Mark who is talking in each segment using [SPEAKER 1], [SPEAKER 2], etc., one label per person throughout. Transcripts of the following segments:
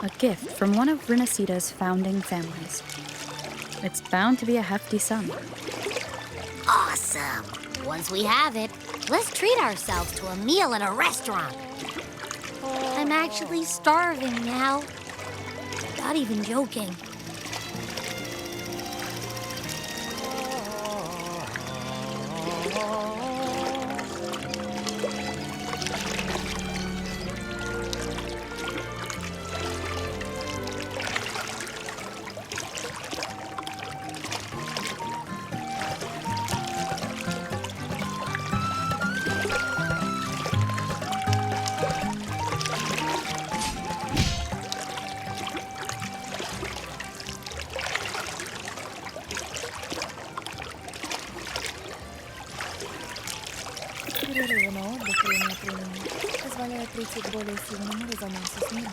[SPEAKER 1] A gift from one of Renacita's founding families. It's bound to be a hefty sum.
[SPEAKER 2] Awesome! Once we have it, let's treat ourselves to a meal in a restaurant. I'm actually starving now. Not even joking.
[SPEAKER 3] Перерывы отдых время от времени позволяют прийти к более сильному резонансу с миром.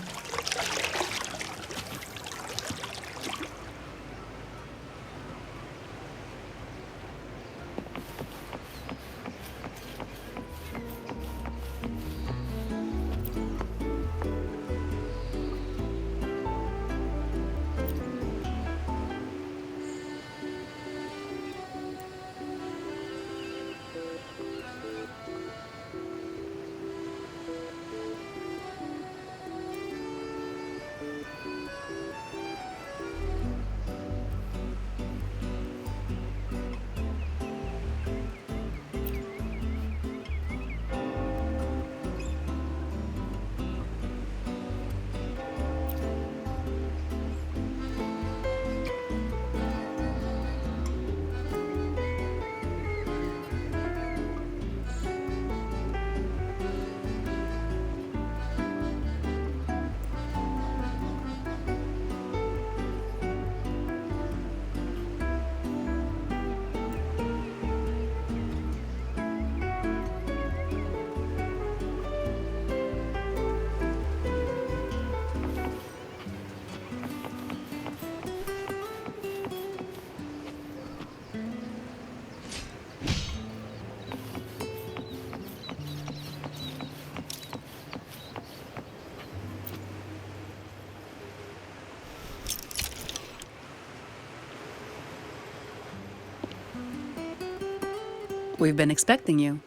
[SPEAKER 4] We've been expecting you.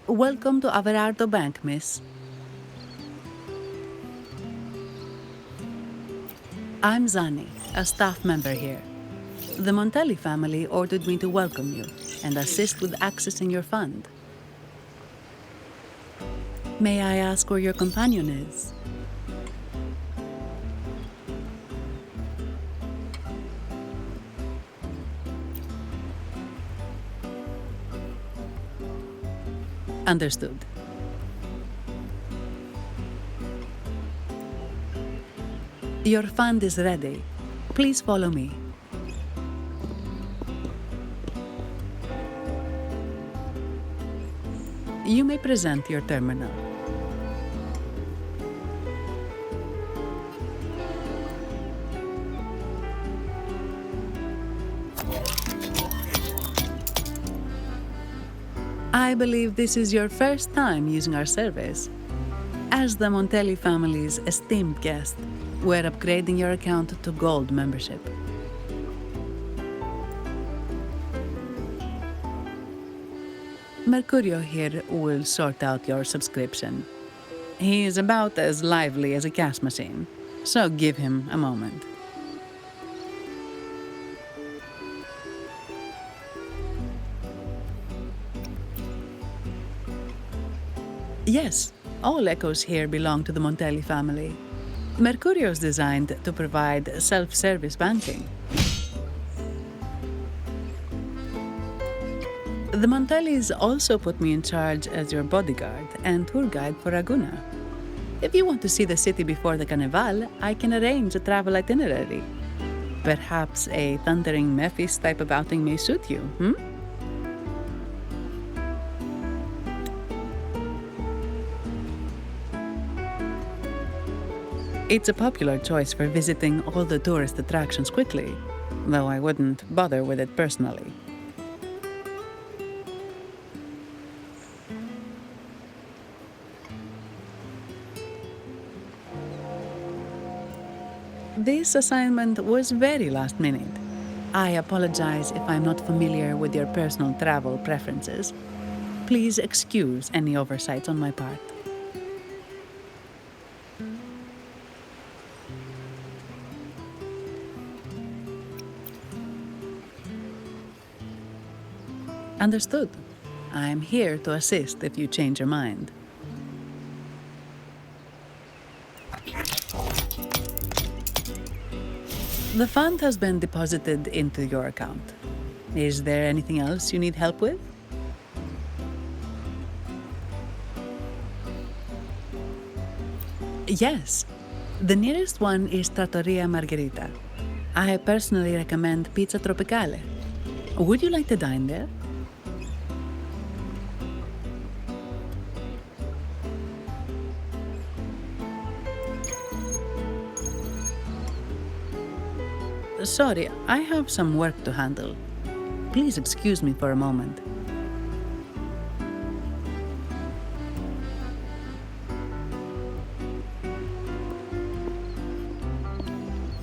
[SPEAKER 4] Welcome to Averardo Bank, miss. I'm Zani, a staff member here. The Montelli family ordered me to welcome you and assist with accessing your fund. May I ask where your companion is? Understood. Your fund is ready. Please follow me. You may present your terminal. I believe this is your first time using our service. As the Montelli family's esteemed guest, we're upgrading your account to Gold membership. Mercurio here will sort out your subscription. He is about as lively as a cash machine, so give him a moment. Yes, all echoes here belong to the Montelli family. Mercurio is designed to provide self-service banking. The Montellis also put me in charge as your bodyguard and tour guide for Raguna. If you want to see the city before the Carnival, I can arrange a travel itinerary. Perhaps a thundering Memphis type of outing may suit you, It's a popular choice for visiting all the tourist attractions quickly, though I wouldn't bother with it personally. This assignment was very last minute. I apologize if I'm not familiar with your personal travel preferences. Please excuse any oversights on my part. Understood. I'm here to assist if you change your mind. The fund has been deposited into your account. Is there anything else you need help with? Yes. The nearest one is Trattoria Margherita. I personally recommend Pizza Tropicale. Would you like to dine there? Sorry, I have some work to handle. Please excuse me for a moment.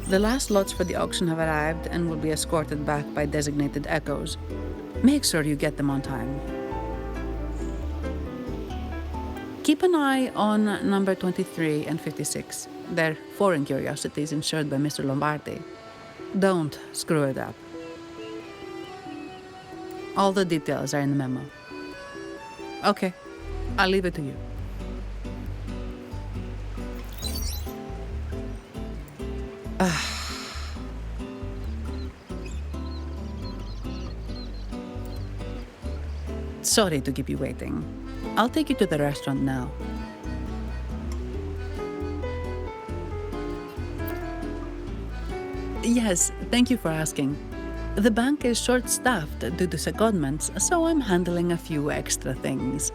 [SPEAKER 4] The last lots for the auction have arrived and will be escorted back by designated echoes. Make sure you get them on time. Keep an eye on number 23 and 56. They're foreign curiosities insured by Mr. Lombardi. Don't screw it up. All the details are in the memo. Okay, I'll leave it to you. Sorry to keep you waiting. I'll take you to the restaurant now. Yes, thank you for asking. The bank is short-staffed due to secondments, so I'm handling a few extra things.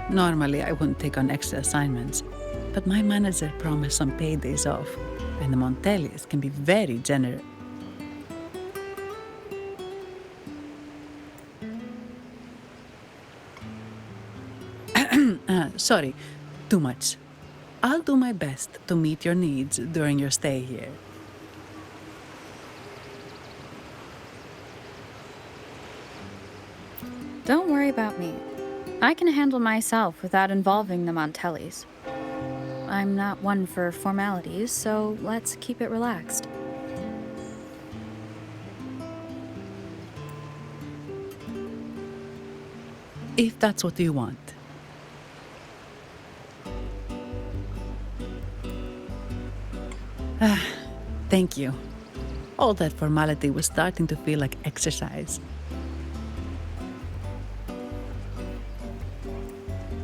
[SPEAKER 4] Normally, I wouldn't take on extra assignments, but my manager promised some paid days off, and the Montellis can be very generous. Sorry, too much. I'll do my best to meet your needs during your stay here.
[SPEAKER 1] Don't worry about me. I can handle myself without involving the Montellis. I'm not one for formalities, so let's keep it relaxed.
[SPEAKER 4] If that's what you want. Thank you. All that formality was starting to feel like exercise.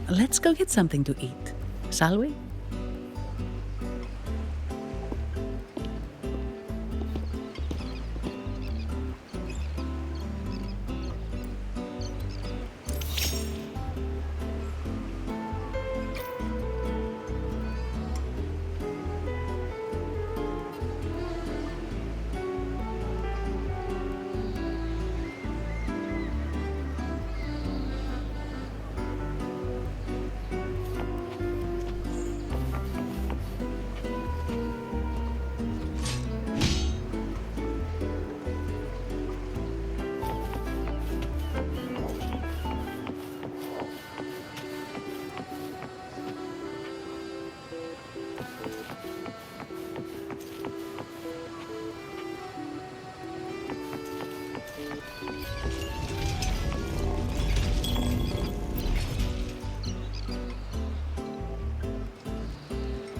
[SPEAKER 4] Let's go get something to eat, shall we?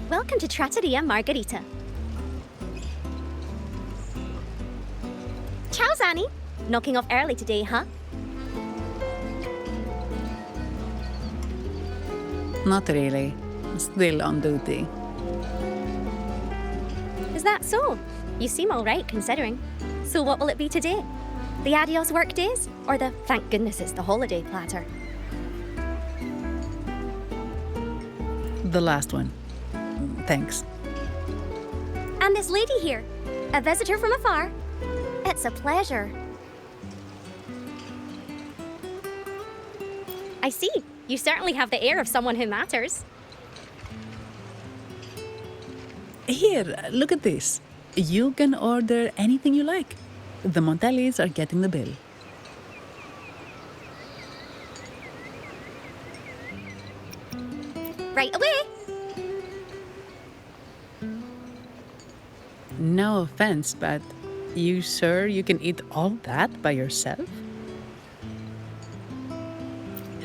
[SPEAKER 5] Welcome to Trattoria Margherita. Ciao, Zanni. Knocking off early today, huh?
[SPEAKER 4] Not really. Still on duty.
[SPEAKER 5] Is that so? You seem all right, considering. So what will it be today? The adios work days, or the thank goodness it's the holiday platter?
[SPEAKER 4] The last one. Thanks.
[SPEAKER 5] And this lady here, a visitor from afar. It's a pleasure. I see. You certainly have the air of someone who matters.
[SPEAKER 4] Here, look at this. You can order anything you like. The Montellis are getting the bill.
[SPEAKER 5] Right away.
[SPEAKER 4] No offense, but you sure you can eat all that by yourself?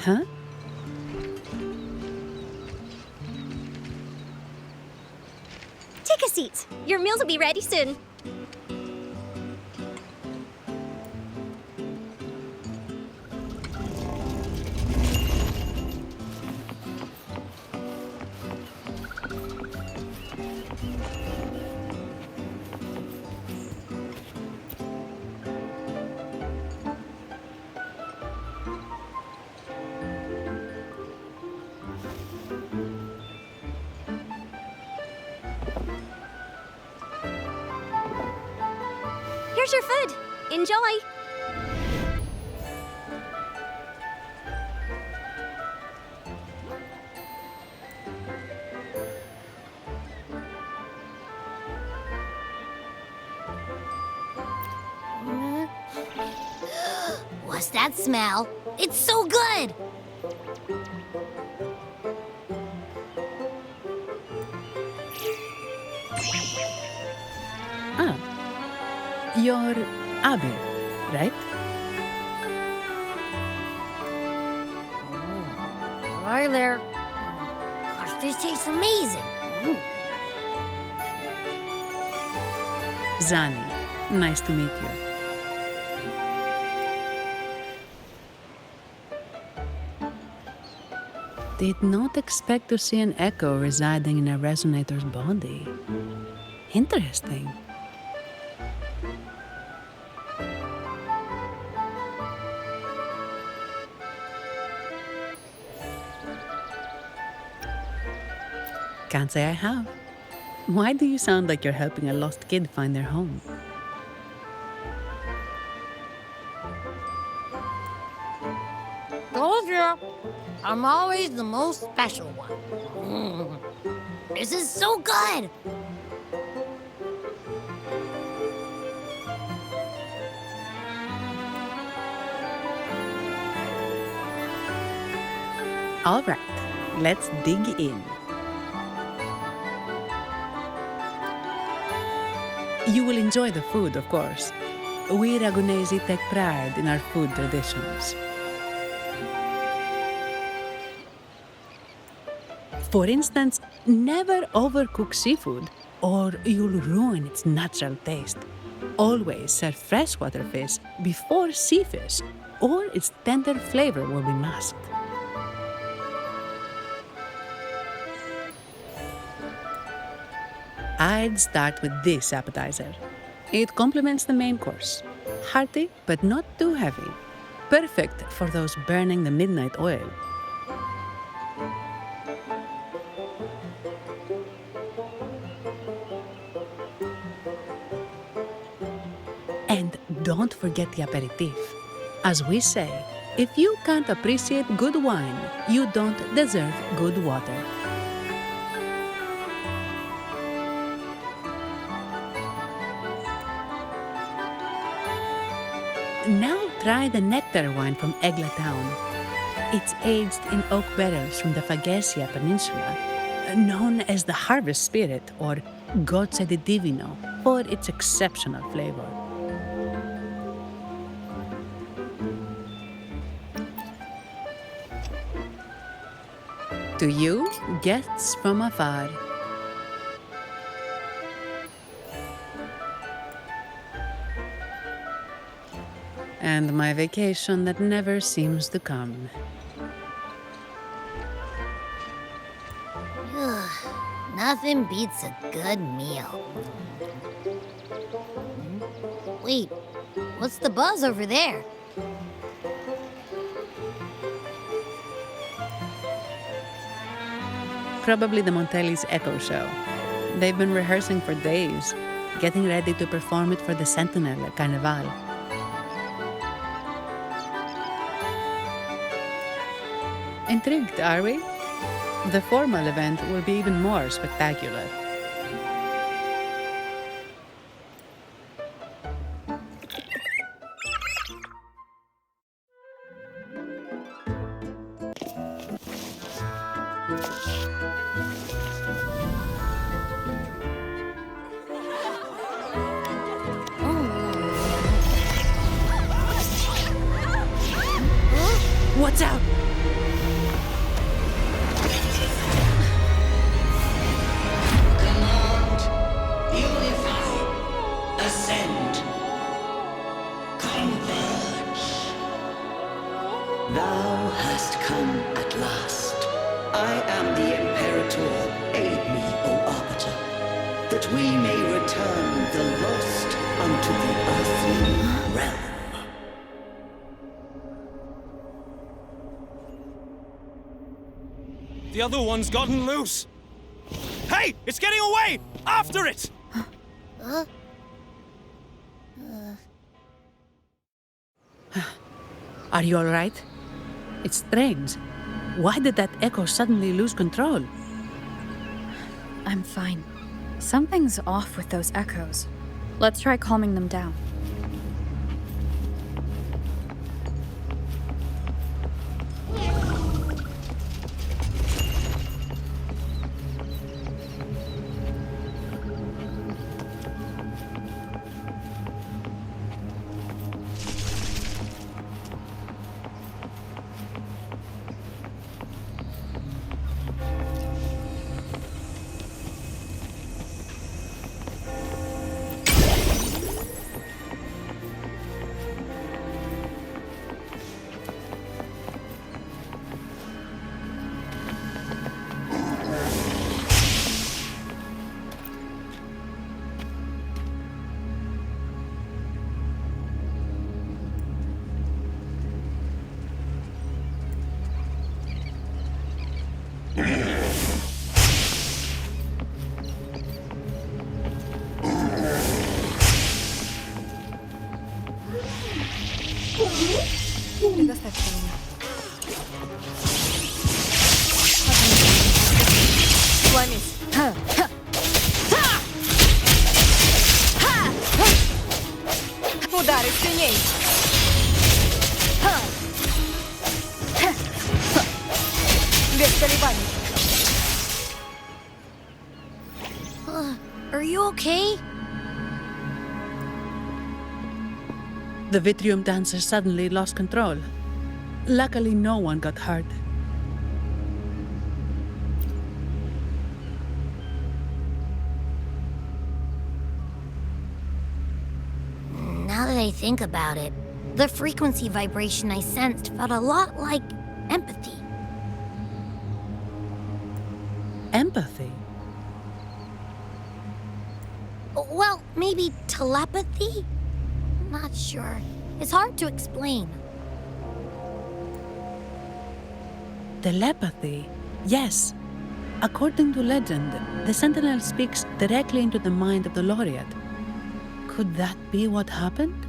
[SPEAKER 4] Huh?
[SPEAKER 5] Take a seat. Your meals will be ready soon. Here's your food. Enjoy.
[SPEAKER 2] What's that smell? It's so good!
[SPEAKER 4] Ah. You're Abe, right?
[SPEAKER 2] Hi there. Gosh, this tastes amazing.
[SPEAKER 4] Zani, nice to meet you. Did not expect to see an echo residing in a resonator's body. Interesting. Can't say I have. Why do you sound like you're helping a lost kid find their home?
[SPEAKER 2] Told you. I'm always the most special one. This is so good!
[SPEAKER 4] All right, let's dig in. You will enjoy the food, of course. We Ragunesi take pride in our food traditions. For instance, never overcook seafood, or you'll ruin its natural taste. Always serve freshwater fish before sea fish, or its tender flavor will be masked. I'd start with this appetizer. It complements the main course. Hearty, but not too heavy. Perfect for those burning the midnight oil. And don't forget the aperitif. As we say, if you can't appreciate good wine, you don't deserve good water. Now try the nectar wine from Egla town. It's aged in oak barrels from the Fagesia Peninsula, known as the harvest spirit or Gozze di Divino for its exceptional flavor. To you, guests from afar, and my vacation that never seems to come.
[SPEAKER 2] Nothing beats a good meal. Wait, What's the buzz over there?
[SPEAKER 4] Probably the Montelli's Echo Show. They've been rehearsing for days, getting ready to perform it for the Sentinel at Carnival. Intrigued, are we? The formal event will be even more spectacular. What's out?
[SPEAKER 6] Command, unify, ascend, converge. Thou hast come at last. I am the Imperator. Aid me, O Arbiter, that we may return the lost unto the earthly realm.
[SPEAKER 7] The other one's gotten loose. Hey! It's getting away! After it!
[SPEAKER 4] Are you all right? It's strange. Why did that echo suddenly lose control?
[SPEAKER 1] I'm fine. Something's off with those echoes. Let's try calming them down.
[SPEAKER 3] Предоставьте меня. Сломись. Удары сильней. Без колебаний.
[SPEAKER 2] Are you okay?
[SPEAKER 4] The Vitrium dancer suddenly lost control. Luckily, no one got hurt.
[SPEAKER 2] Now that I think about it, the frequency vibration I sensed felt a lot like empathy.
[SPEAKER 4] Empathy?
[SPEAKER 2] Well, maybe telepathy? Not sure. It's hard to explain.
[SPEAKER 4] Telepathy? Yes. According to legend, the Sentinel speaks directly into the mind of the laureate. Could that be what happened?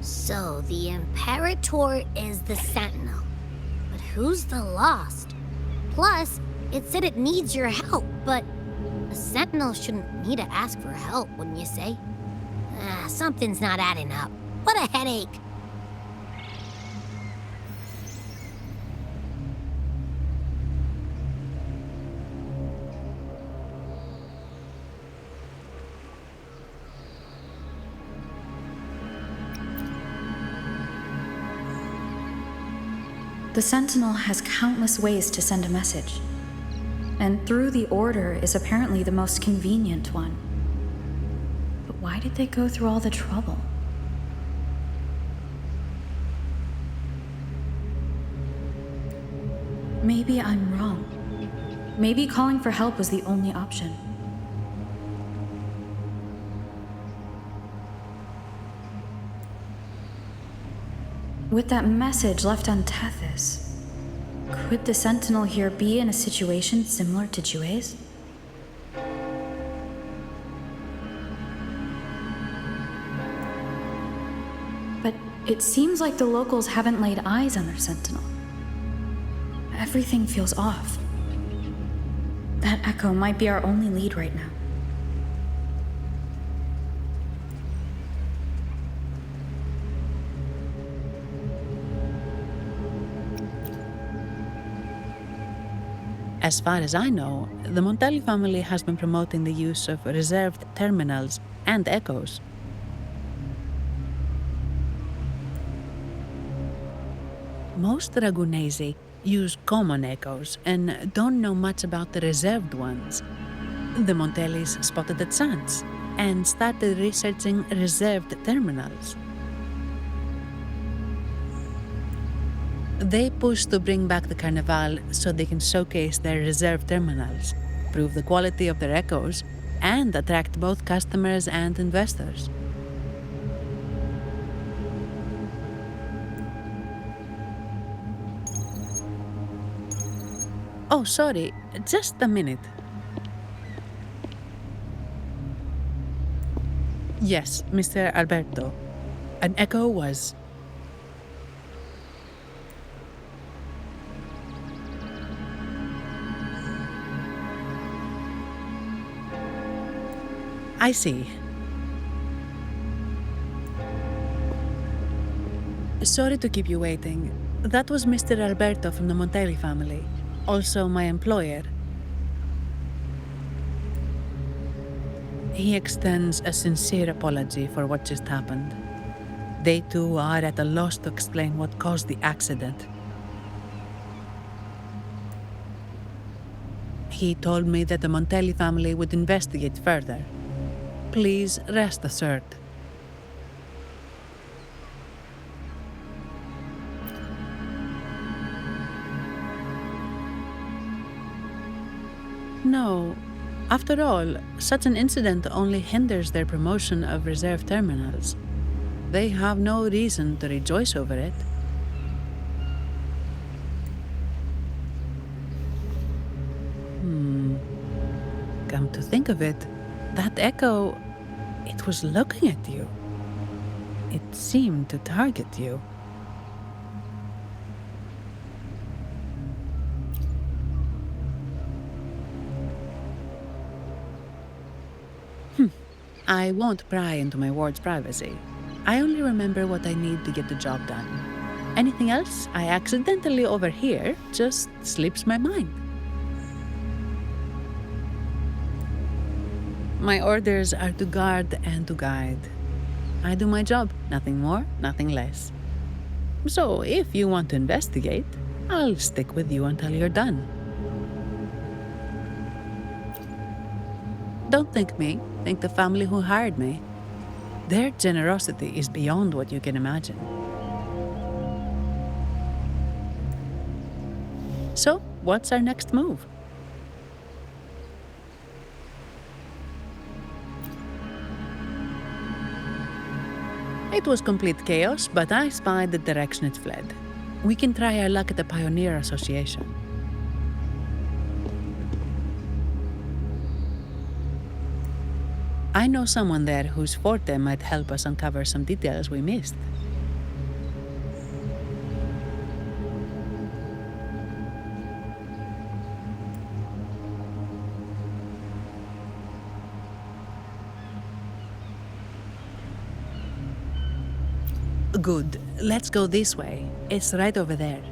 [SPEAKER 2] So, the Imperator is the Sentinel. But who's the Lost? Plus, it said it needs your help, but a Sentinel shouldn't need to ask for help, wouldn't you say? Something's not adding up. What a headache.
[SPEAKER 1] The Sentinel has countless ways to send a message, and through the Order is apparently the most convenient one. But why did they go through all the trouble? Maybe I'm wrong. Maybe calling for help was the only option. With that message left on Tethys, could the Sentinel here be in a situation similar to Jue's? But it seems like the locals haven't laid eyes on their Sentinel. Everything feels off. That echo might be our only lead right now.
[SPEAKER 4] As far as I know, the Montelli family has been promoting the use of reserved terminals and echoes. Most Ragunesi use common echoes and don't know much about the reserved ones. The Montellis spotted a chance and started researching reserved terminals. They push to bring back the Carnival so they can showcase their reserve terminals, prove the quality of their echoes, and attract both customers and investors. Oh, sorry, just a minute. Yes, Mr. Alberto. An echo was... I see. Sorry to keep you waiting. That was Mr. Alberto from the Montelli family, also my employer. He extends a sincere apology for what just happened. They too are at a loss to explain what caused the accident. He told me that the Montelli family would investigate further. Please rest assured. No. After all, such an incident only hinders their promotion of reserve terminals. They have no reason to rejoice over it. Come to think of it, that echo, it was looking at you. It seemed to target you. I won't pry into my ward's privacy. I only remember what I need to get the job done. Anything else I accidentally overhear just slips my mind. My orders are to guard and to guide. I do my job, nothing more, nothing less. So if you want to investigate, I'll stick with you until you're done. Don't thank me, thank the family who hired me. Their generosity is beyond what you can imagine. So, what's our next move? It was complete chaos, but I spied the direction it fled. We can try our luck at the Pioneer Association. I know someone there whose forte might help us uncover some details we missed. Good. Let's go this way. It's right over there.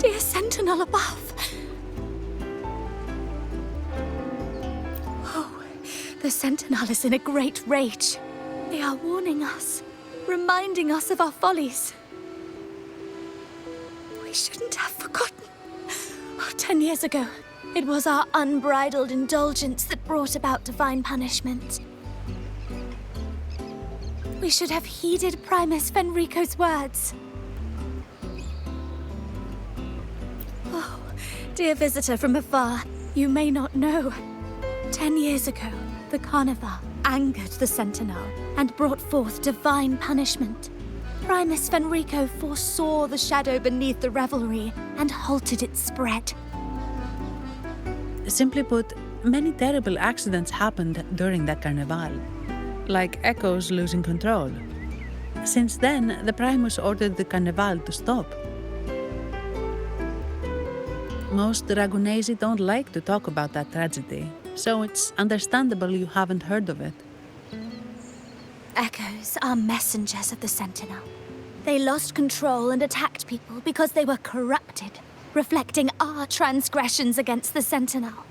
[SPEAKER 1] Dear Sentinel above!
[SPEAKER 8] Sentinel is in a great rage. They are warning us, reminding us of our follies. We shouldn't have forgotten. 10 years ago, it was our unbridled indulgence that brought about divine punishment. We should have heeded Primus Fenrico's words. Oh, dear visitor from afar, you may not know. 10 years ago, the Carnival angered the Sentinel and brought forth divine punishment. Primus Fenrico foresaw the shadow beneath the revelry and halted its spread.
[SPEAKER 4] Simply put, many terrible accidents happened during that Carnival, like echoes losing control. Since then, the Primus ordered the Carnival to stop. Most Ragunesi don't like to talk about that tragedy, so it's understandable you haven't heard of it.
[SPEAKER 8] Echoes are messengers of the Sentinel. They lost control and attacked people because they were corrupted, reflecting our transgressions against the Sentinel.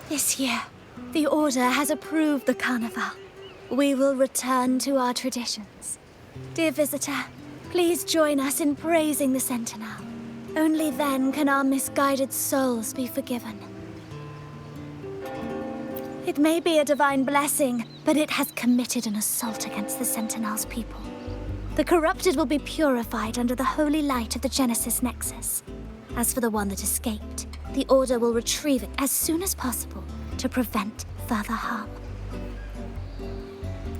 [SPEAKER 8] This year, the Order has approved the Carnival. We will return to our traditions. Dear visitor, please join us in praising the Sentinel. Only then can our misguided souls be forgiven. It may be a divine blessing, but it has committed an assault against the Sentinel's people. The corrupted will be purified under the holy light of the Genesis Nexus. As for the one that escaped, the Order will retrieve it as soon as possible to prevent further harm.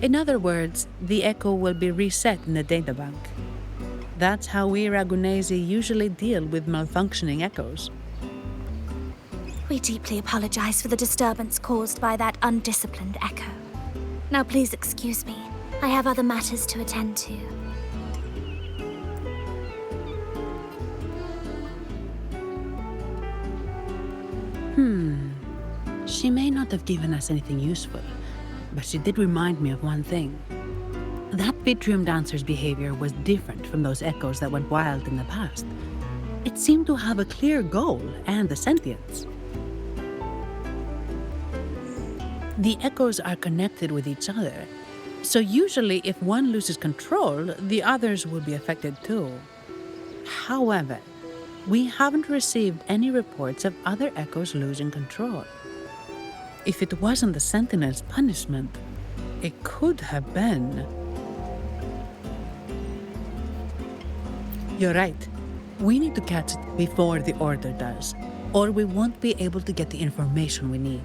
[SPEAKER 4] In other words, the echo will be reset in the databank. That's how we Ragunesi usually deal with malfunctioning echoes.
[SPEAKER 8] We deeply apologize for the disturbance caused by that undisciplined echo. Now please excuse me. I have other matters to attend to.
[SPEAKER 4] She may not have given us anything useful, but she did remind me of one thing. That Vitrium dancer's behavior was different from those echoes that went wild in the past. It seemed to have a clear goal and a sentience. The echoes are connected with each other, so usually if one loses control, the others will be affected too. However, we haven't received any reports of other echoes losing control. If it wasn't the Sentinel's punishment, it could have been. You're right. We need to catch it before the Order does, or we won't be able to get the information we need.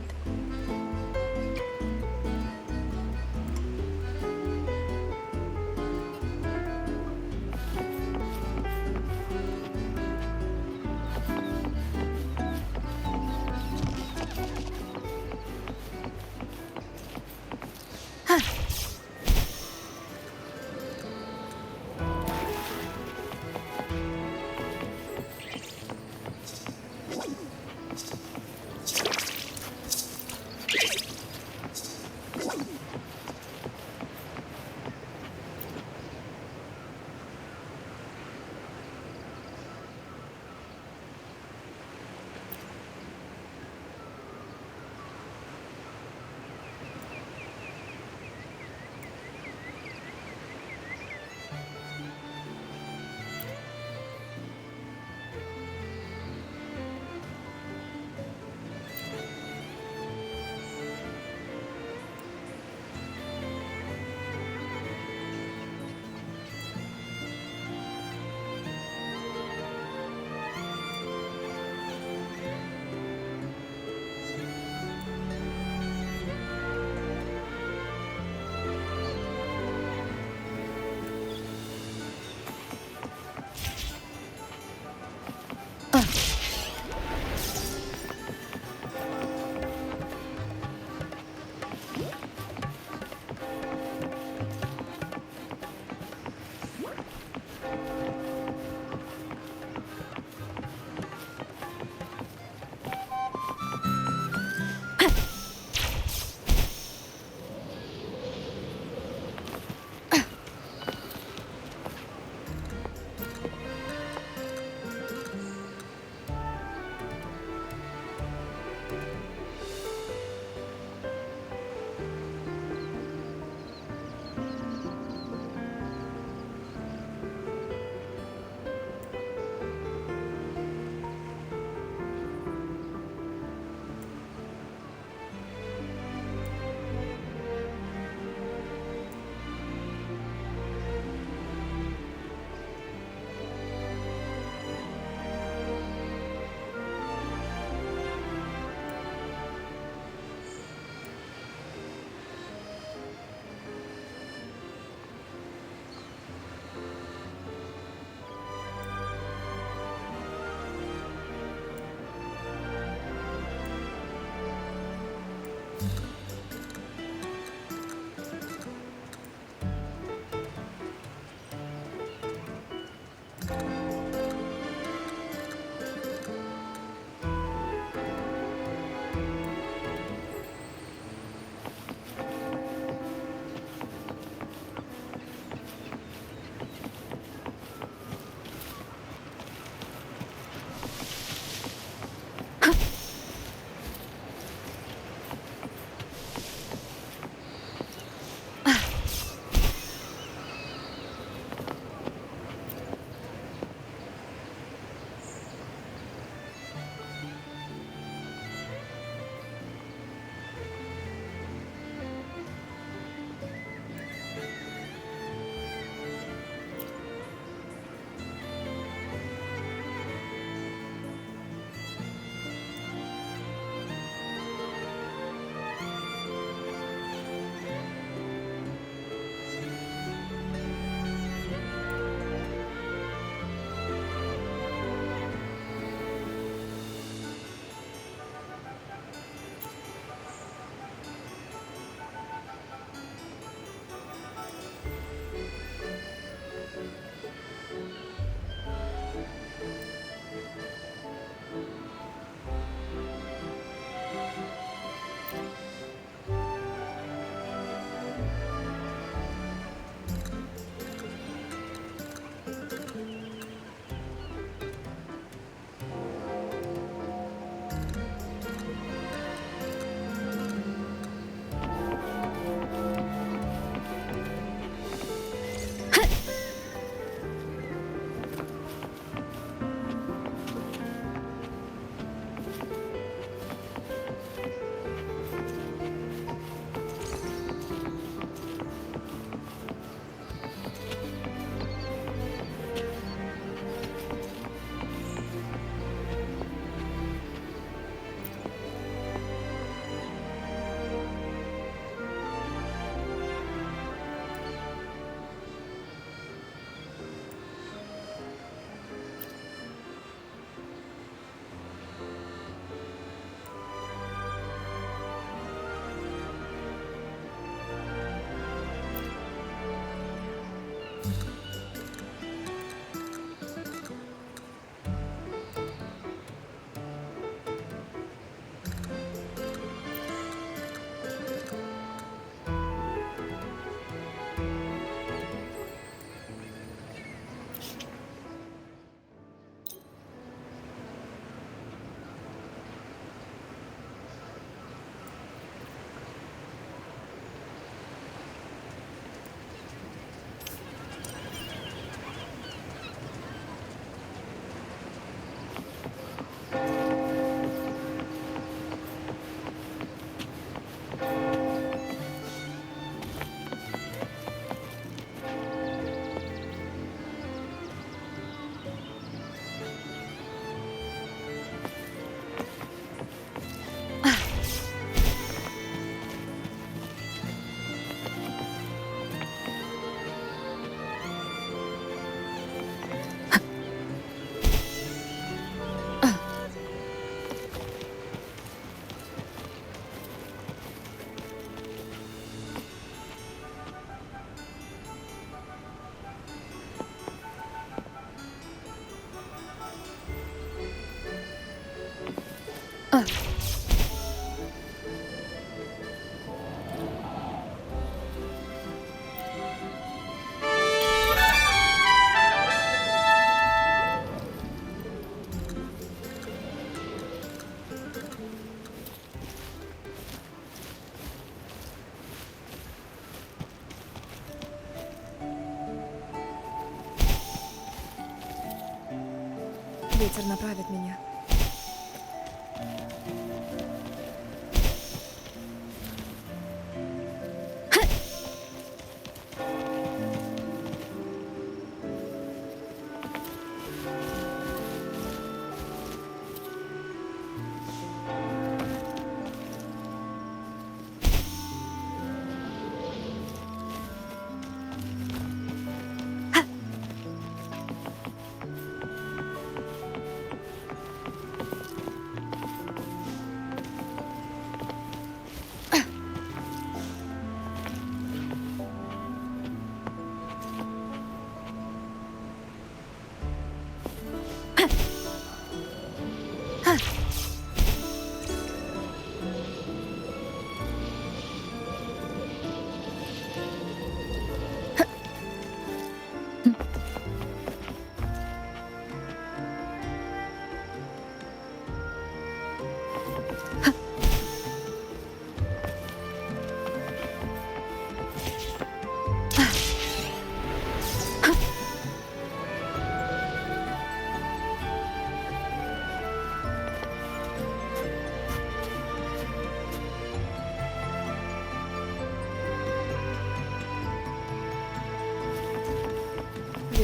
[SPEAKER 3] Ветер направит меня.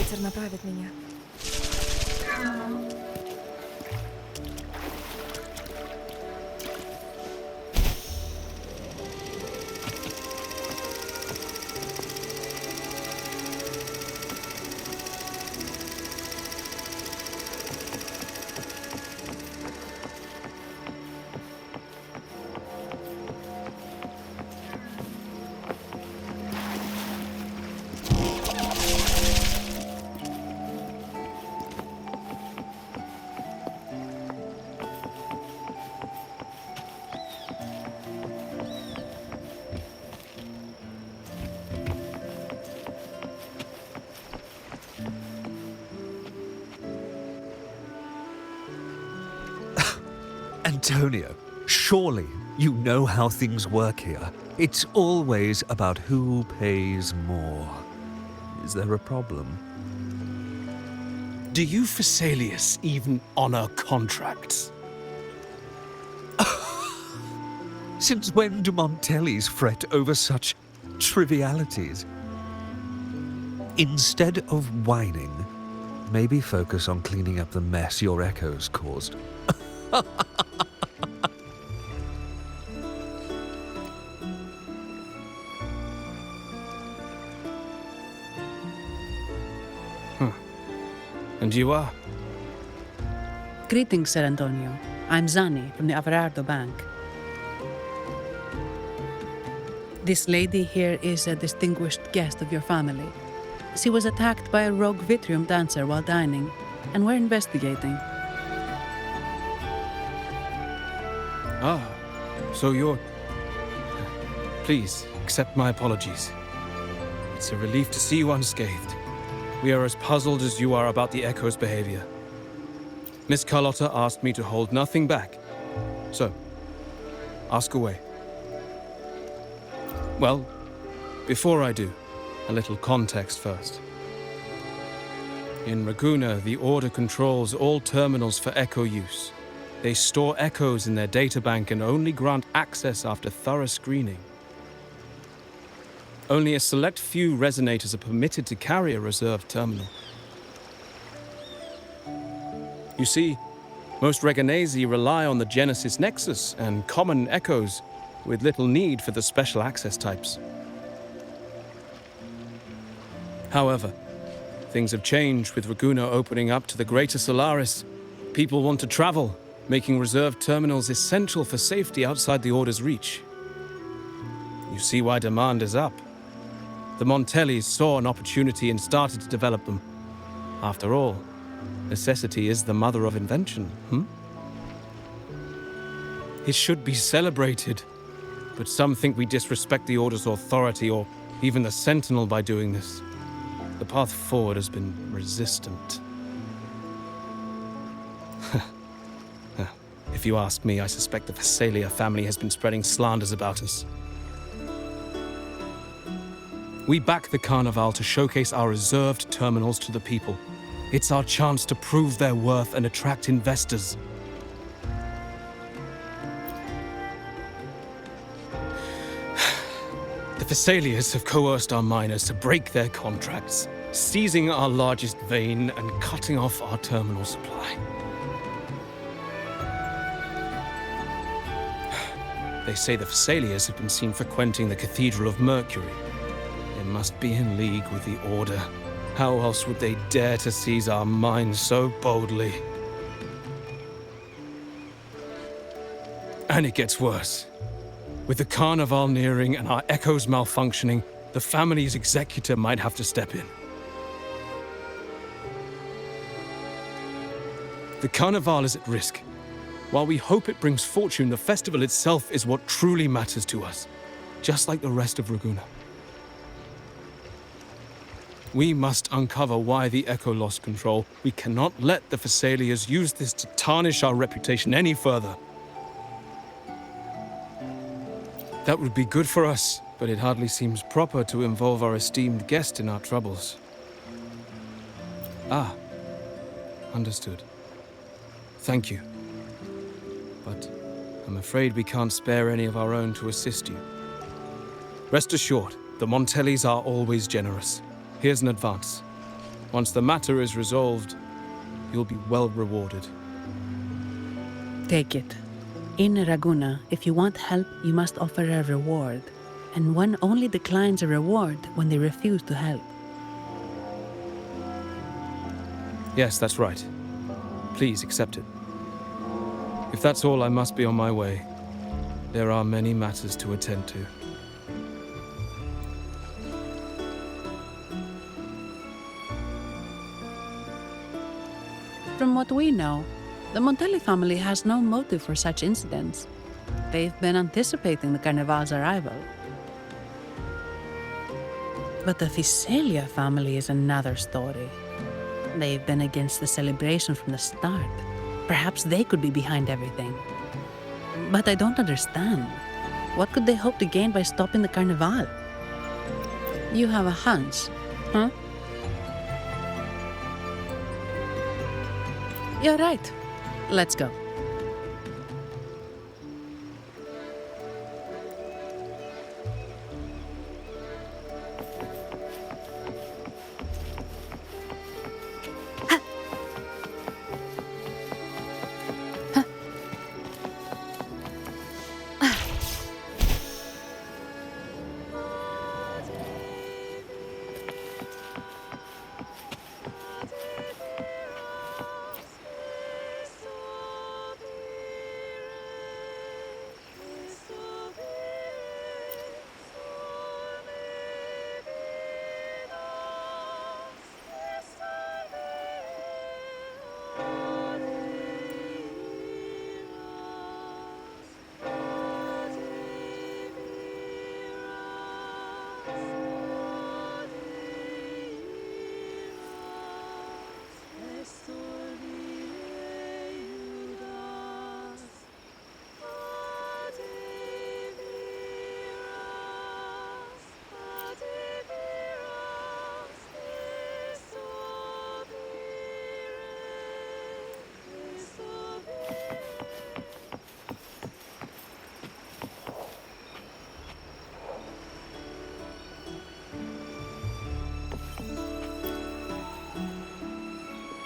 [SPEAKER 3] ветер направит меня.
[SPEAKER 9] Antonio, surely you know how things work here. It's always about who pays more. Is there a problem?
[SPEAKER 7] Do you Phasaelius even honor contracts?
[SPEAKER 9] Since when do Montellis fret over such trivialities? Instead of whining, maybe focus on cleaning up the mess your echoes caused.
[SPEAKER 7] And you are?
[SPEAKER 4] Greetings, Sir Antonio. I'm Zani from the Averardo Bank. This lady here is a distinguished guest of your family. She was attacked by a rogue Vitrium dancer while dining, and we're investigating.
[SPEAKER 7] Ah, so you're... Please, accept my apologies. It's a relief to see you unscathed. We are as puzzled as you are about the Echo's behavior. Miss Carlotta asked me to hold nothing back. So, ask away. Well, before I do, a little context first. In Raguna, the Order controls all terminals for Echo use. They store echoes in their databank and only grant access after thorough screening. Only a select few resonators are permitted to carry a reserved terminal. You see, most Reganesi rely on the Genesis Nexus and common echoes, with little need for the special access types. However, things have changed with Raguna opening up to the greater Solaris. People want to travel, making reserved terminals essential for safety outside the Order's reach. You see why demand is up. The Montellis saw an opportunity and started to develop them. After all, necessity is the mother of invention, It should be celebrated, but some think we disrespect the Order's authority or even the Sentinel by doing this. The path forward has been resistant. If you ask me, I suspect the Phasaelia family has been spreading slanders about us. We back the Carnival to showcase our reserved terminals to the people. It's our chance to prove their worth and attract investors. The Phasaelias have coerced our miners to break their contracts, seizing our largest vein and cutting off our terminal supply. They say the Phasaelias have been seen frequenting the Cathedral of Mercury. They must be in league with the Order. How else would they dare to seize our mines so boldly? And it gets worse. With the Carnival nearing and our echoes malfunctioning, the family's executor might have to step in. The Carnival is at risk. While we hope it brings fortune, the festival itself is what truly matters to us, just like the rest of Raguna. We must uncover why the Echo lost control. We cannot let the Phasaelias use this to tarnish our reputation any further. That would be good for us, but it hardly seems proper to involve our esteemed guest in our troubles. Ah, understood. Thank you. But I'm afraid we can't spare any of our own to assist you. Rest assured, the Montellis are always generous. Here's an advance. Once the matter is resolved, you'll be well rewarded.
[SPEAKER 4] Take it. In Raguna, if you want help, you must offer a reward. And one only declines a reward when they refuse to help.
[SPEAKER 7] Yes, that's right. Please accept it. If that's all, I must be on my way. There are many matters to attend to.
[SPEAKER 4] From what we know, the Montelli family has no motive for such incidents. They've been anticipating the Carnival's arrival. But the Visalia family is another story. They've been against the celebration from the start. Perhaps they could be behind everything. But I don't understand. What could they hope to gain by stopping the Carnival? You have a hunch, huh? You're right. Let's go.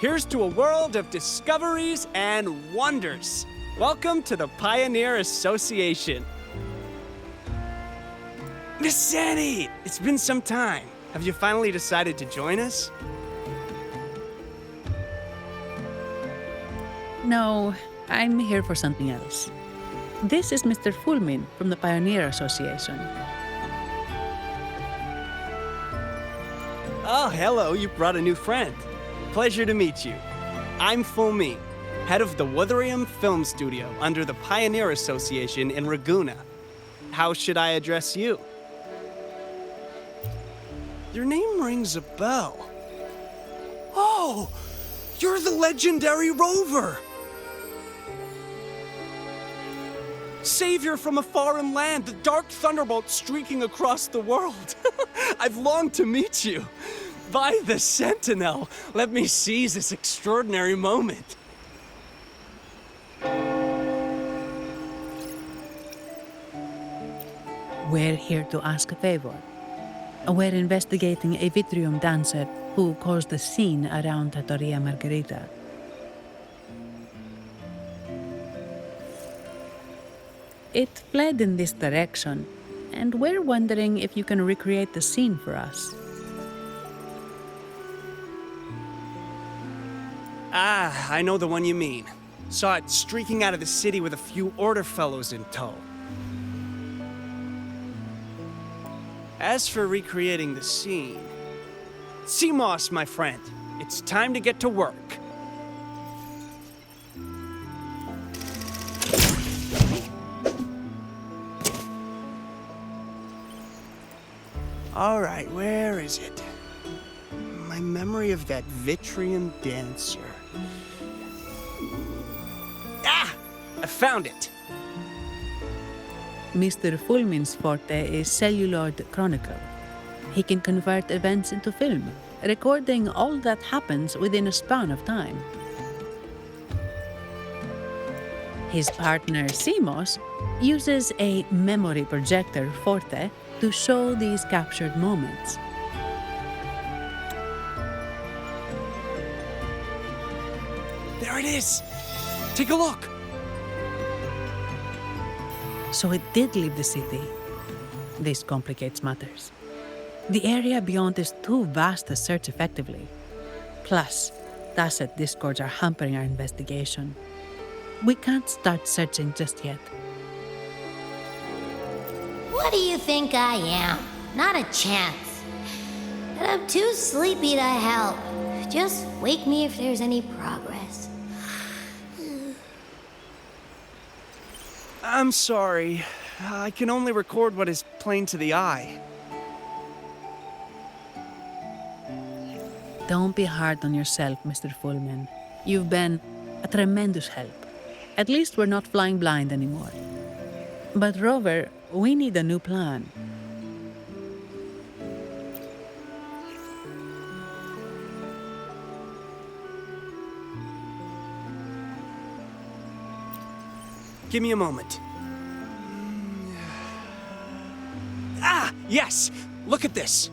[SPEAKER 10] Here's to a world of discoveries and wonders. Welcome to the Pioneer Association. Miss Sandy, it's been some time. Have you finally decided to join us?
[SPEAKER 4] No, I'm here for something else. This is Mr. Fulmin from the Pioneer Association.
[SPEAKER 10] Oh, hello, you brought a new friend. Pleasure to meet you. I'm Fulmin, head of the Wuthering Film Studio under the Pioneer Association in Raguna. How should I address you? Your name rings a bell. Oh, you're the legendary Rover! Savior from a foreign land, the dark thunderbolt streaking across the world. I've longed to meet you. By the Sentinel, let me seize this extraordinary moment.
[SPEAKER 4] We're here to ask a favor. We're investigating a Vitrium dancer who caused a scene around Trattoria Margherita. It fled in this direction, and we're wondering if you can recreate the scene for us.
[SPEAKER 10] Ah, I know the one you mean. Saw it streaking out of the city with a few order fellows in tow. As for recreating the scene... Seamoss, my friend, it's time to get to work. All right, where is it? My memory of that Vitrium dancer. Ah! I found it!
[SPEAKER 4] Mr. Fulmin's forte is celluloid chronicle. He can convert events into film, recording all that happens within a span of time. His partner, Seamoss, uses a memory projector forte to show these captured moments.
[SPEAKER 10] it is! Take a look!
[SPEAKER 4] So it did leave the city. This complicates matters. The area beyond is too vast to search effectively. Plus, Tacet discords are hampering our investigation. We can't start searching just yet.
[SPEAKER 2] What do you think I am? Not a chance. But I'm too sleepy to help. Just wake me if there's any progress.
[SPEAKER 10] I'm sorry. I can only record what is plain to the eye.
[SPEAKER 4] Don't be hard on yourself, Mr. Fullman. You've been a tremendous help. At least we're not flying blind anymore. But Rover, we need a new plan.
[SPEAKER 10] Give me a moment. Ah, yes! Look at this!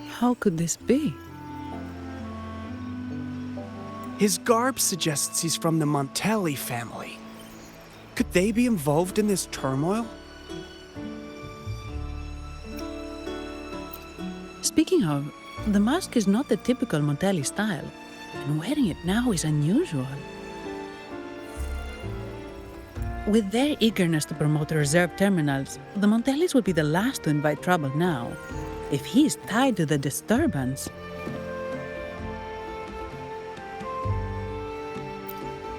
[SPEAKER 4] How could this be?
[SPEAKER 10] His garb suggests he's from the Montelli family. Could they be involved in this turmoil?
[SPEAKER 4] Speaking of, the mask is not the typical Montelli style, and wearing it now is unusual. With their eagerness to promote reserve terminals, the Montellis would be the last to invite trouble now. If he's tied to the disturbance...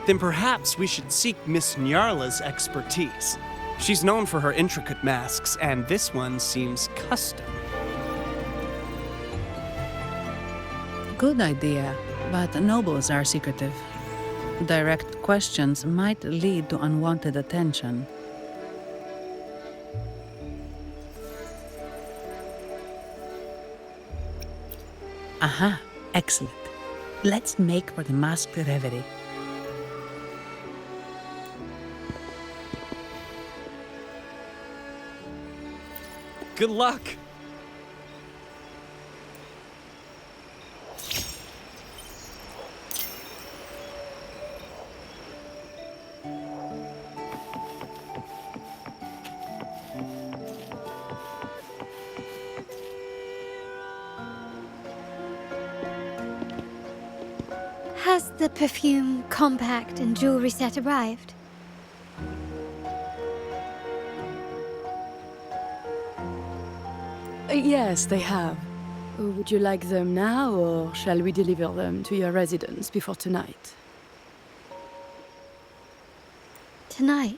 [SPEAKER 10] Then perhaps we should seek Miss Nyarla's expertise. She's known for her intricate masks, and this one seems custom.
[SPEAKER 4] Good idea, but nobles are secretive. Direct questions might lead to unwanted attention. Aha, excellent. Let's make for the masked reverie.
[SPEAKER 10] Good luck!
[SPEAKER 5] Has the perfume, compact, and jewelry set arrived?
[SPEAKER 11] Yes, they have. Would you like them now, or shall we deliver them to your residence before tonight?
[SPEAKER 5] Tonight?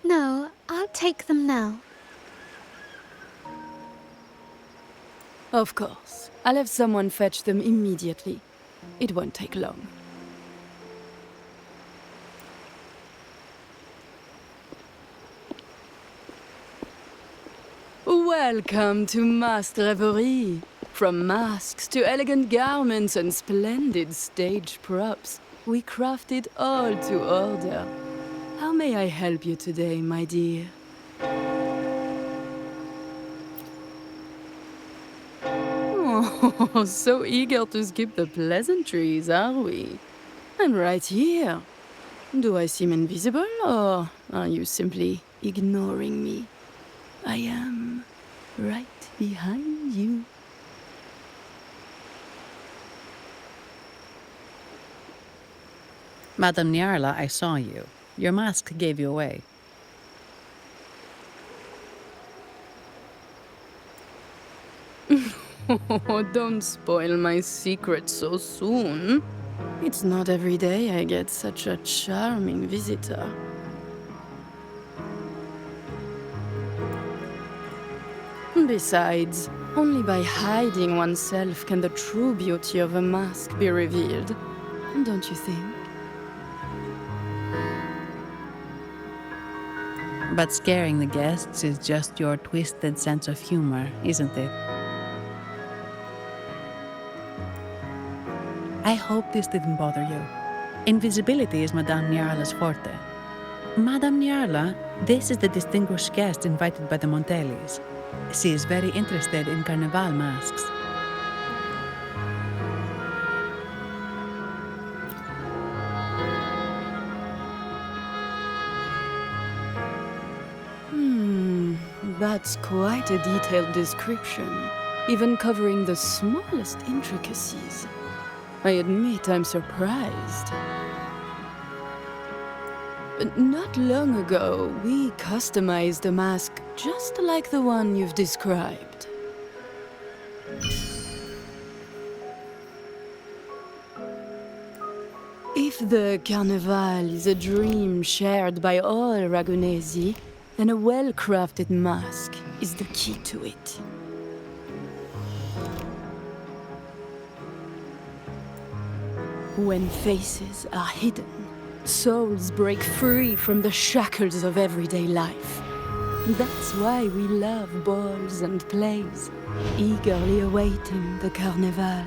[SPEAKER 5] No, I'll take them now.
[SPEAKER 11] Of course. I'll have someone fetch them immediately. It won't take long. Welcome to Masked Reverie. From masks to elegant garments and splendid stage props, we craft it all to order. How may I help you today, my dear? Oh, so eager to skip the pleasantries, are we? I'm right here. Do I seem invisible, or are you simply ignoring me? I am right behind you.
[SPEAKER 4] Madame Nyarla, I saw you. Your mask gave you away.
[SPEAKER 11] Oh, don't spoil my secret so soon. It's not every day I get such a charming visitor. Besides, only by hiding oneself can the true beauty of a mask be revealed. Don't you think?
[SPEAKER 4] But scaring the guests is just your twisted sense of humor, isn't it? I hope this didn't bother you. Invisibility is Madame Nyarla's forte. Madame Nyarla, this is the distinguished guest invited by the Montellis. She is very interested in carnival masks.
[SPEAKER 11] That's quite a detailed description, even covering the smallest intricacies. I admit I'm surprised. Not long ago, we customized a mask just like the one you've described. If the Carnival is a dream shared by all Ragunesi, then a well-crafted mask is the key to it. When faces are hidden, souls break free from the shackles of everyday life. That's why we love balls and plays, eagerly awaiting the Carnival.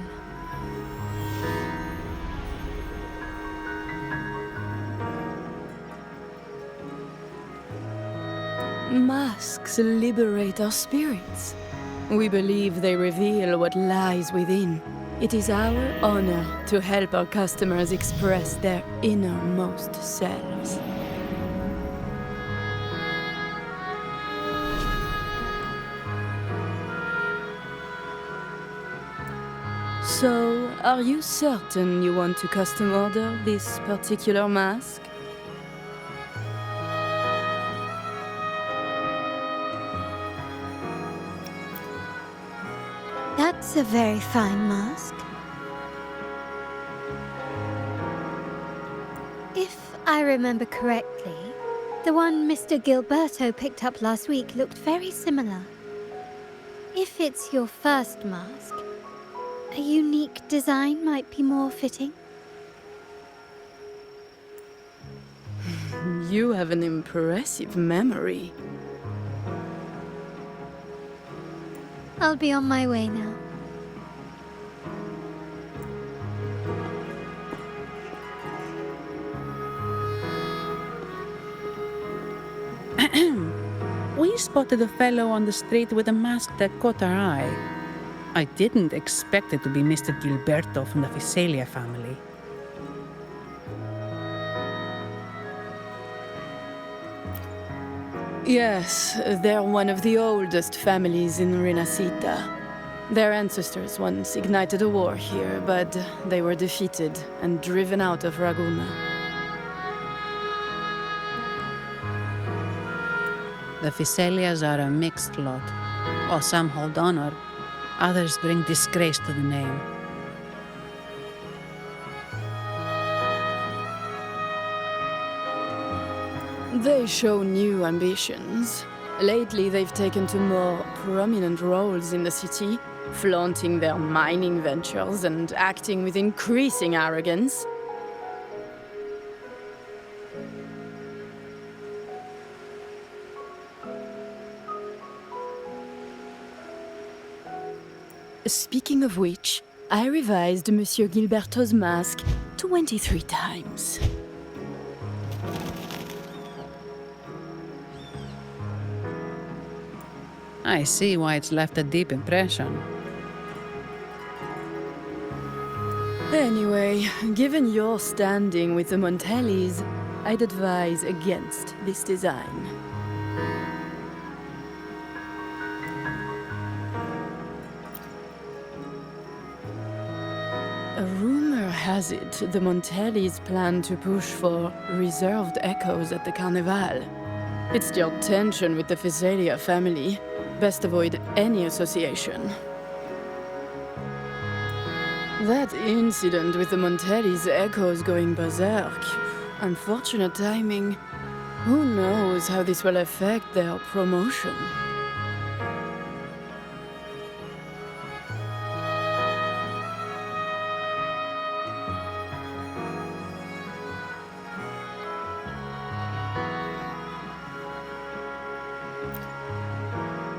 [SPEAKER 11] Masks liberate our spirits. We believe they reveal what lies within. It is our honor to help our customers express their innermost selves. So, are you certain you want to custom order this particular mask?
[SPEAKER 5] That's a very fine mask. If I remember correctly, the one Mr. Gilberto picked up last week looked very similar. If it's your first mask, a unique design might be more fitting.
[SPEAKER 11] You have an impressive memory.
[SPEAKER 5] I'll be on my way now.
[SPEAKER 4] We spotted a fellow on the street with a mask that caught our eye. I didn't expect it to be Mr. Gilberto from the Visalia family.
[SPEAKER 11] Yes, they're one of the oldest families in Renacita. Their ancestors once ignited a war here, but they were defeated and driven out of Raguna.
[SPEAKER 4] The Visalias are a mixed lot. While some hold honor, others bring disgrace to the name.
[SPEAKER 11] They show new ambitions. Lately, they've taken to more prominent roles in the city, flaunting their mining ventures and acting with increasing arrogance. Speaking of which, I revised Monsieur Gilberto's mask 23 times.
[SPEAKER 4] I see why it's left a deep impression.
[SPEAKER 11] Anyway, given your standing with the Montellis, I'd advise against this design. A rumor has it the Montellis plan to push for reserved echoes at the Carnival. It's still tension with the Visalia family. Best avoid any association. That incident with the Montellis echoes going berserk. Unfortunate timing. Who knows how this will affect their promotion?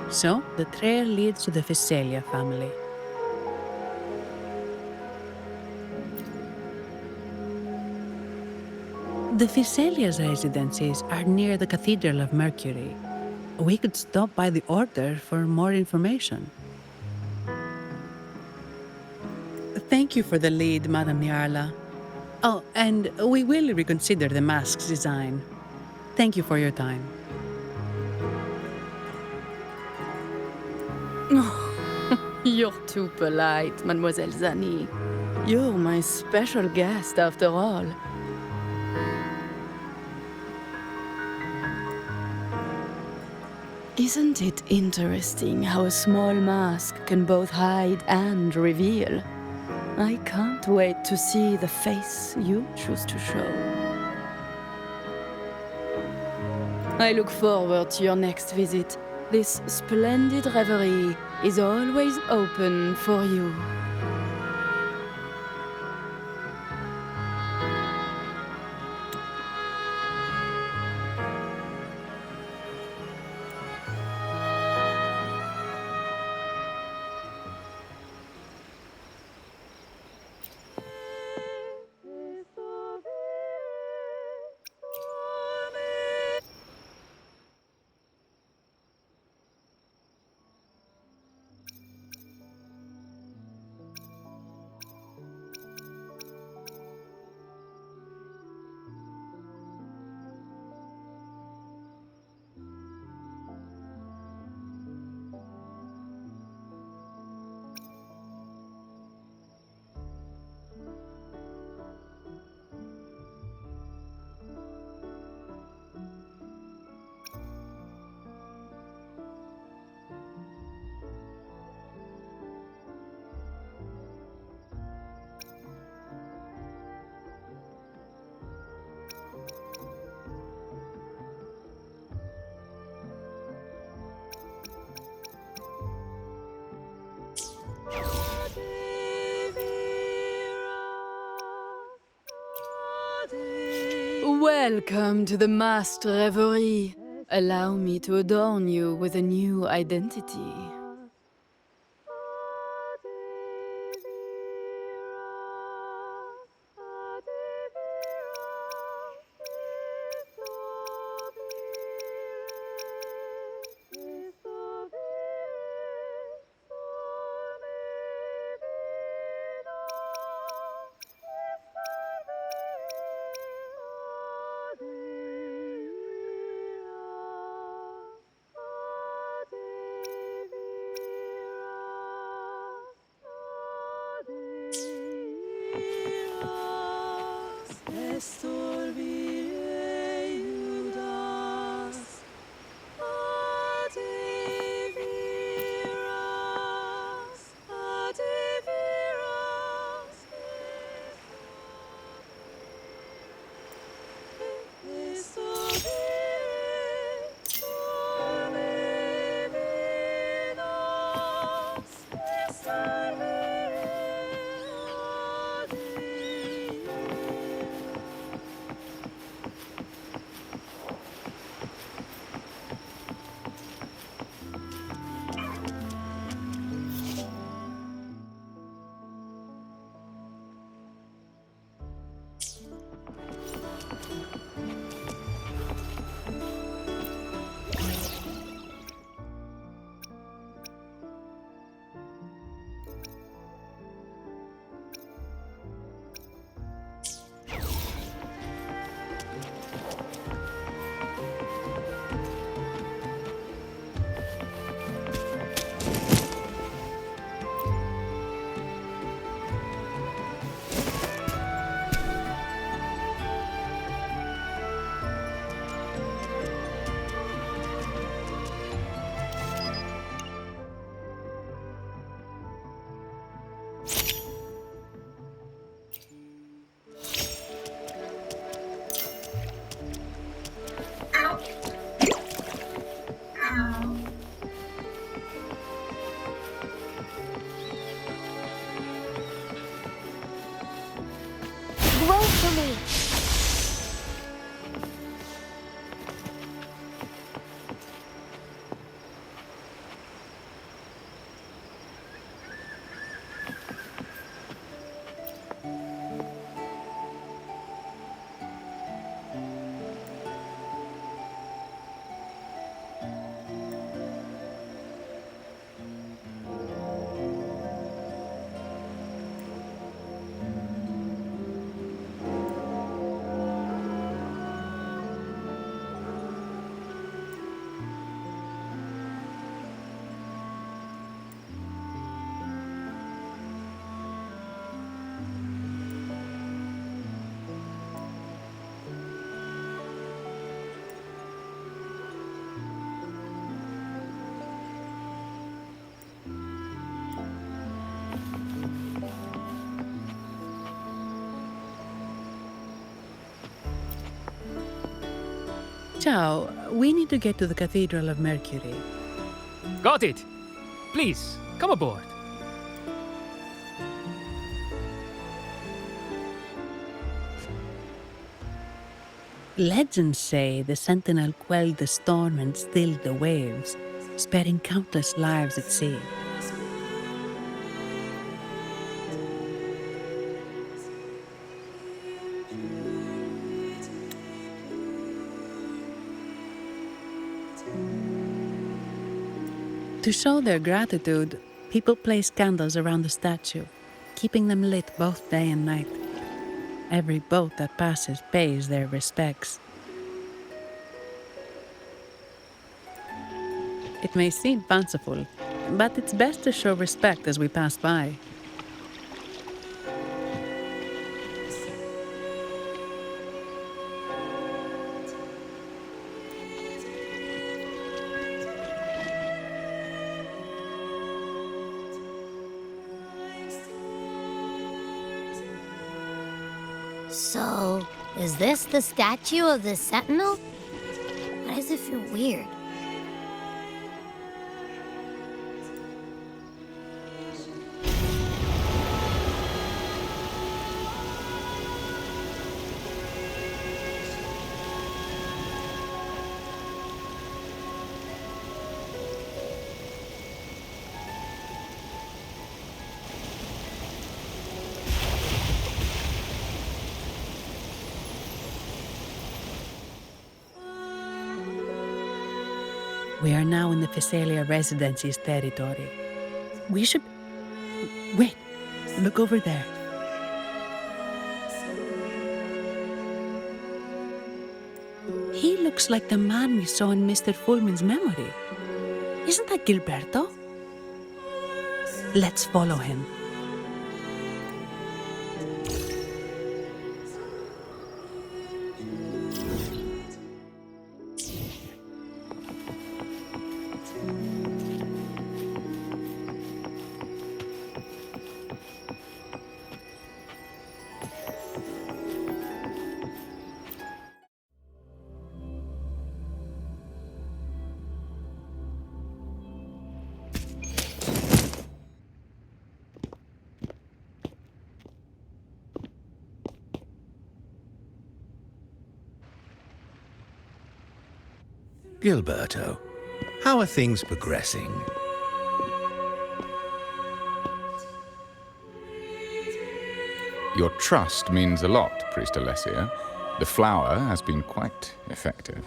[SPEAKER 4] So, the trail leads to the Visalia family. The Visalia's residences are near the Cathedral of Mercury. We could stop by the Order for more information. Thank you for the lead, Madame Niarla. Oh, and we will reconsider the mask's design. Thank you for your time.
[SPEAKER 11] You're too polite, Mademoiselle Zani. You're my special guest, after all. Isn't it interesting how a small mask can both hide and reveal? I can't wait to see the face you choose to show. I look forward to your next visit. This splendid reverie is always open for you. Welcome to the masked reverie. Allow me to adorn you with a new identity.
[SPEAKER 2] Woefully!
[SPEAKER 4] Ciao, we need to get to the Cathedral of Mercury.
[SPEAKER 12] Got it! Please, come aboard.
[SPEAKER 4] Legends say the Sentinel quelled the storm and stilled the waves, sparing countless lives at sea. To show their gratitude, people place candles around the statue, keeping them lit both day and night. Every boat that passes pays their respects. It may seem fanciful, but it's best to show respect as we pass by.
[SPEAKER 2] So, is this the statue of the Sentinel? Why does it feel weird?
[SPEAKER 4] We are now in the Physalia Residency's territory. We should... Wait, look over there. He looks like the man we saw in Mr. Fulman's memory. Isn't that Gilberto? Let's follow him.
[SPEAKER 13] Gilberto, how are things progressing?
[SPEAKER 14] Your trust means a lot, Priest Alessio. The flower has been quite effective.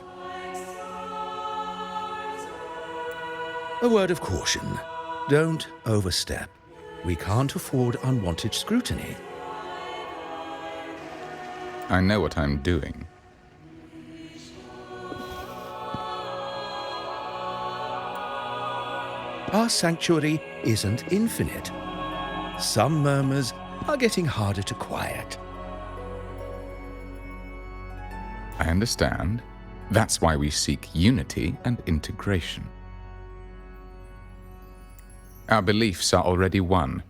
[SPEAKER 13] A word of caution. Don't overstep. We can't afford unwanted scrutiny.
[SPEAKER 14] I know what I'm doing.
[SPEAKER 13] Our sanctuary isn't infinite. Some murmurs are getting harder to quiet.
[SPEAKER 14] I understand. That's why we seek unity and integration. Our beliefs are already one.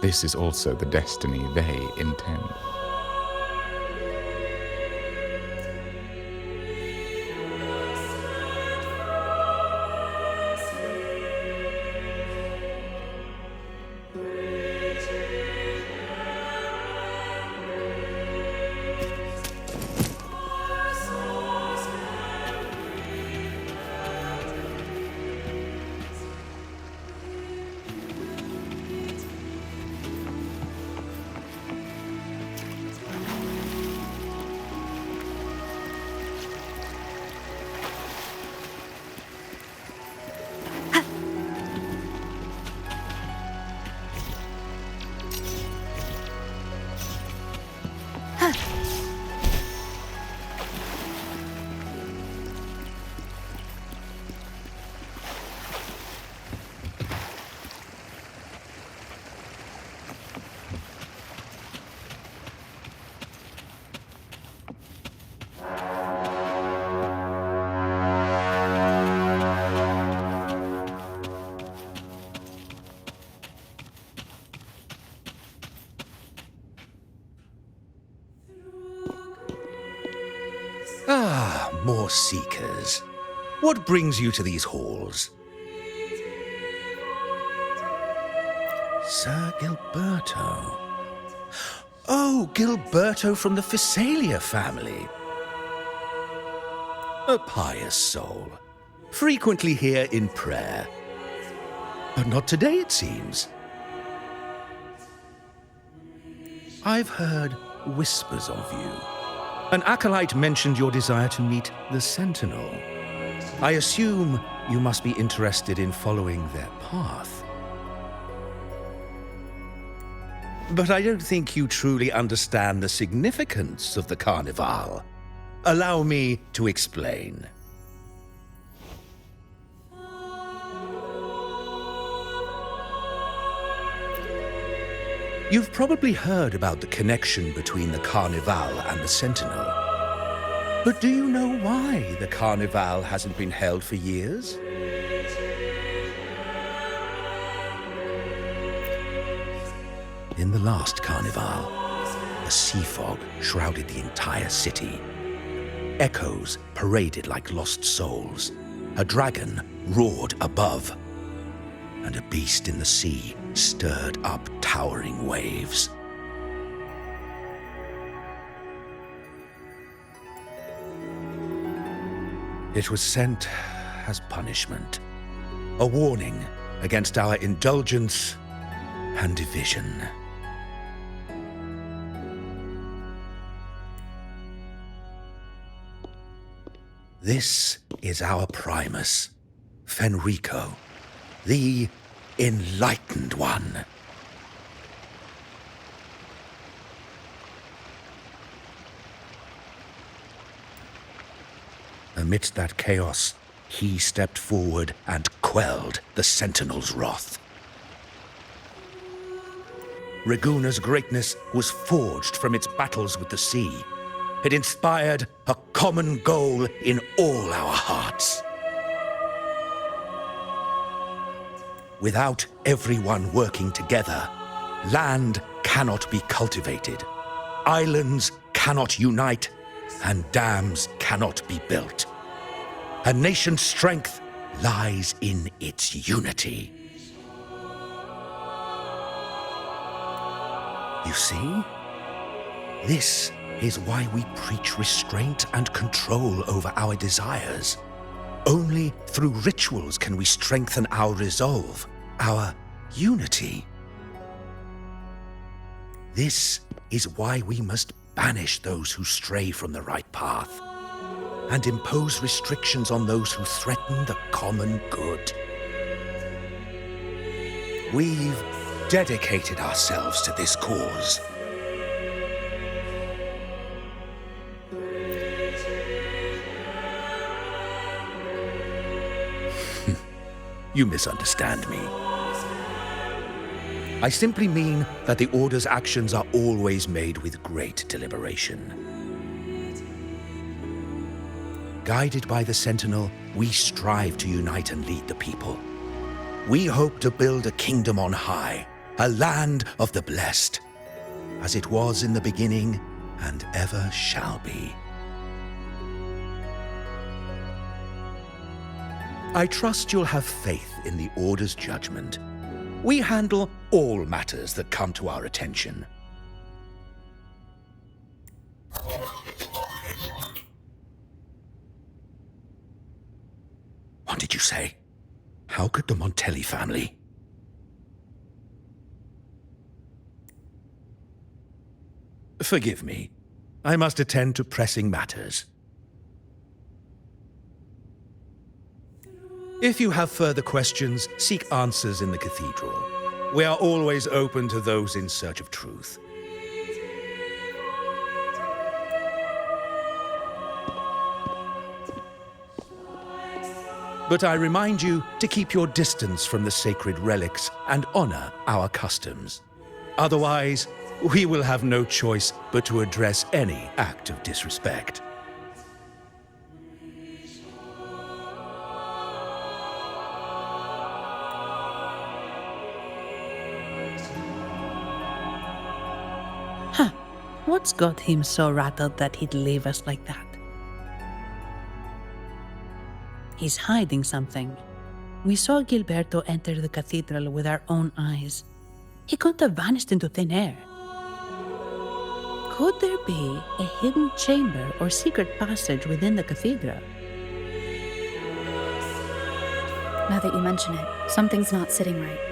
[SPEAKER 14] This is also the destiny they intend.
[SPEAKER 13] Ah, more seekers. What brings you to these halls? Sir Gilberto. Oh, Gilberto from the Physalia family. A pious soul. Frequently here in prayer. But not today, it seems. I've heard whispers of you. An acolyte mentioned your desire to meet the Sentinel. I assume you must be interested in following their path. But I don't think you truly understand the significance of the Carnival. Allow me to explain. You've probably heard about the connection between the Carnival and the Sentinel. But do you know why the Carnival hasn't been held for years? In the last Carnival, a sea fog shrouded the entire city. Echoes paraded like lost souls. A dragon roared above. And a beast in the sea stirred up towering waves. It was sent as punishment, a warning against our indulgence and division. This is our Primus, Fenrico, the Enlightened One. Amidst that chaos, he stepped forward and quelled the Sentinel's wrath. Raguna's greatness was forged from its battles with the sea. It inspired a common goal in all our hearts. Without everyone working together, land cannot be cultivated, islands cannot unite, and dams cannot be built. A nation's strength lies in its unity. You see? This is why we preach restraint and control over our desires. Only through rituals can we strengthen our resolve, our unity. This is why we must banish those who stray from the right path and impose restrictions on those who threaten the common good. We've dedicated ourselves to this cause. You misunderstand me. I simply mean that the Order's actions are always made with great deliberation. Guided by the Sentinel, we strive to unite and lead the people. We hope to build a kingdom on high, a land of the blessed, as it was in the beginning and ever shall be. I trust you'll have faith in the Order's judgment. We handle all matters that come to our attention. What did you say? How could the Montelli family? Forgive me. I must attend to pressing matters. If you have further questions, seek answers in the cathedral. We are always open to those in search of truth. But I remind you to keep your distance from the sacred relics and honor our customs. Otherwise, we will have no choice but to address any act of disrespect.
[SPEAKER 4] What's got him so rattled that he'd leave us like that? He's hiding something. We saw Gilberto enter the cathedral with our own eyes. He couldn't have vanished into thin air. Could there be a hidden chamber or secret passage within the cathedral?
[SPEAKER 1] Now that you mention it, something's not sitting right.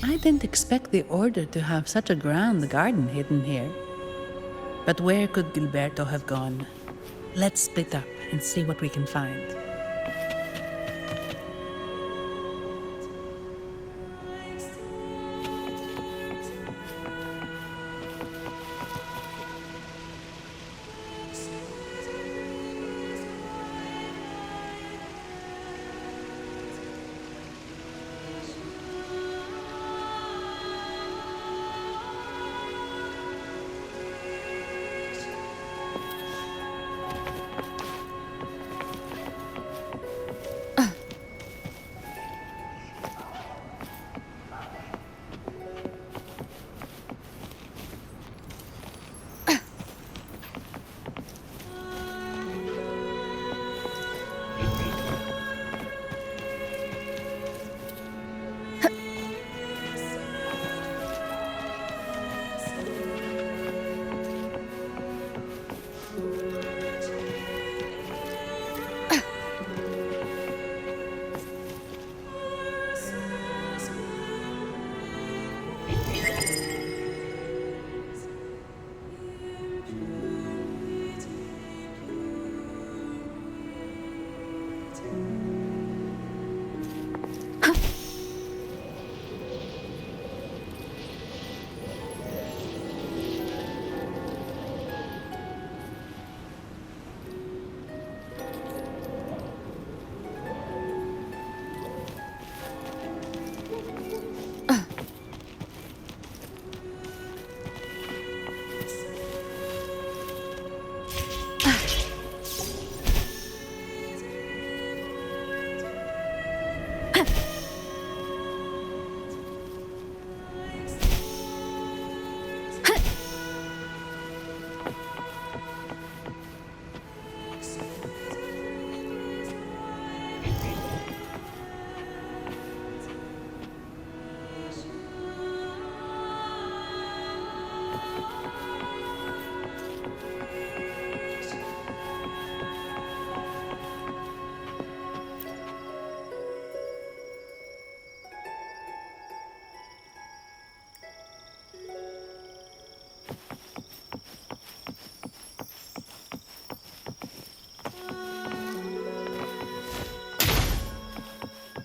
[SPEAKER 4] I didn't expect the Order to have such a grand garden hidden here. But where could Gilberto have gone? Let's split up and see what we can find.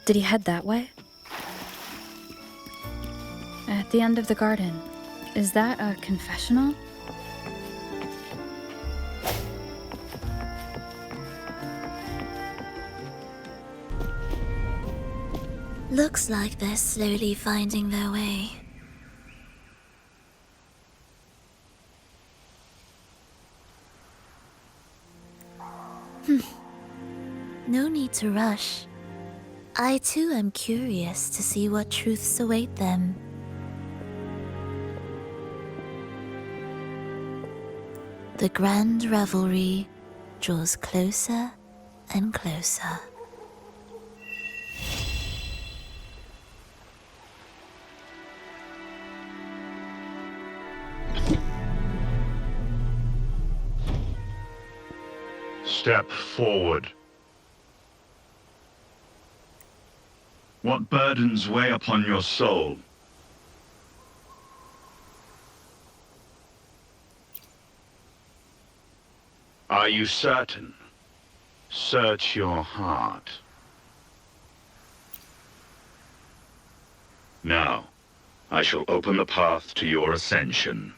[SPEAKER 1] Did he head that way? At the end of the garden. Is that a confessional?
[SPEAKER 8] Looks like they're slowly finding their way. No need to rush. I too am curious to see what truths await them. The grand revelry draws closer and closer.
[SPEAKER 15] Step forward. What burdens weigh upon your soul? Are you certain? Search your heart. Now, I shall open the path to your ascension.